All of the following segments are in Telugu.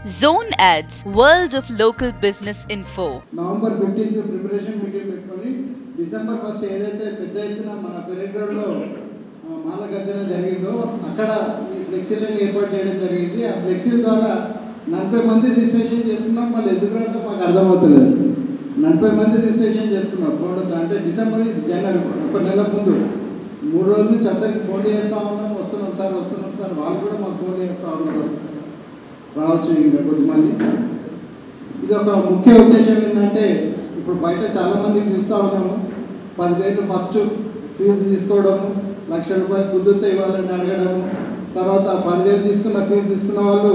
Zone Ads, World of Local Business Info. November 15th preparation meeting పెట్టుకొని డిసెంబర్ 1st ఏదైతే పెద్ద ఎత్తున మన పెరేడ్లో మాల గర్జన జరిగిందో అక్కడ ఈ ఫ్లెక్సీలను ఏర్పాటు చేయడం జరిగింది. ఆ ఫ్లెక్సీల ద్వారా 40 మంది రిజిస్ట్రేషన్ చేసుకున్నాం. మళ్ళీ ఎందుకు రాదో మాకు అర్థమవుతలేదు. 40 మంది రిజిస్ట్రేషన్ చేసుకున్నాం. అంటే డిసెంబర్ జనవరి ఒక నెల ముందు 3 రోజుల నుంచి అందరికి ఫోన్ చేస్తూ ఉన్నాం. వస్తున్నాం సార్ వాళ్ళు కూడా మాకు ఫోన్ చేస్తూ ఉన్నారు. రావచ్చు ఇంకా కొద్దిమంది. ఇది ఒక ముఖ్య ఉద్దేశం ఏంటంటే ఇప్పుడు బయట చాలామందికి చూస్తూ ఉన్నాము. 10,000 ఫస్ట్ ఫీజు తీసుకోవడము, ₹1,00,000 కుదిరితే ఇవ్వాలని అడగడము, తర్వాత 10,000 తీసుకున్న ఫీజు తీసుకున్న వాళ్ళు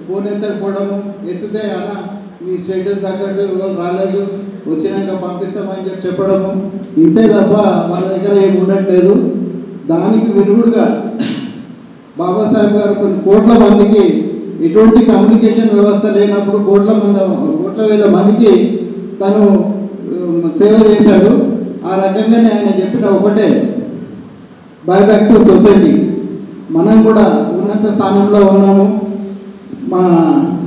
ఫోన్ ఎత్తకపోవడము, ఎత్తితే అలా మీ స్టేటస్ తగ్గట్టు ఇవాళ రాలేదు వచ్చినాక పంపిస్తామని చెప్పడము, ఇంతే తప్ప వాళ్ళ దగ్గర ఏమి ఉండట్లేదు. దానికి విరుగుడుగా బాబాసాహెబ్ గారు కొన్ని కోట్ల మందికి ఎటువంటి కమ్యూనికేషన్ వ్యవస్థ లేనప్పుడు కోట్ల వేల మందికి తను సేవ చేశాడు. ఆ రకంగానే ఆయన చెప్పిన ఒకటే, బై బ్యాక్ టు సొసైటీ. మనం కూడా ఉన్నత స్థానంలో ఉన్నాము. మా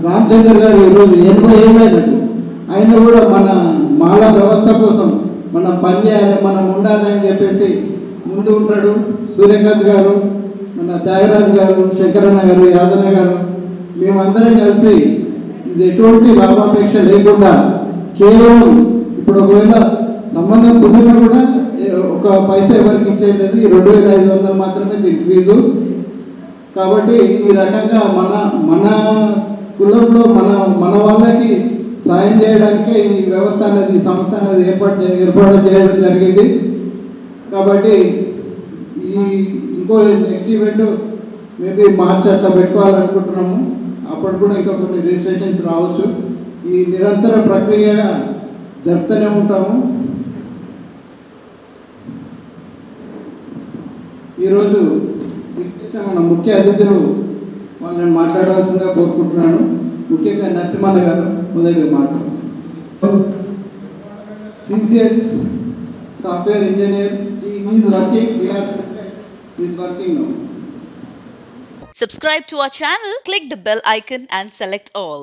రామచంద్ర గారు ఈరోజు 80 ఏళ్ళు అయినట్టు ఆయన కూడా మన మాల వ్యవస్థ కోసం మనం పనిచేయాలి, మనం ఉండాలి అని చెప్పేసి ముందు ఉంటాడు. సూర్యకాంత్ గారు, మన త్యాగరాజు గారు, శంకరన్న గారు, యాదన్న గారు, మేమందరం కలిసి ఇది ఎటువంటి లాభాపేక్ష లేకుండా కేవలం ఇప్పుడు ఒకవేళ సంబంధం కుదిరినా కూడా ఒక పైసా ఎవరికి ఇచ్చేయలేదు. 2,500 మాత్రమే దీని ఫీజు. కాబట్టి ఈ రకంగా మన కులంలో మన వాళ్ళకి సాయం చేయడానికే ఈ వ్యవస్థ అనేది, ఈ సంస్థ అనేది ఏర్పాటు చేయడం జరిగింది. కాబట్టి ఇంకో నెక్స్ట్ ఈవెంట్ మేబీ మార్చ్ అట్లా పెట్టుకోవాలనుకుంటున్నాము. అప్పుడు కూడా ఇంకా కొన్ని రిజిస్ట్రేషన్స్ రావచ్చు. ఈ నిరంతర ప్రక్రియగా జరుపుతూనే ఉంటాము. ఈరోజు మన ముఖ్య అతిథులు వాళ్ళని మాట్లాడవలసిందిగా కోరుకుంటున్నాను. ముఖ్యంగా నరసింహన్న గారు మొదటి మాట్లాడుతున్నారు. CCS software engineer, is working now. Subscribe to our channel, click the bell icon and select all.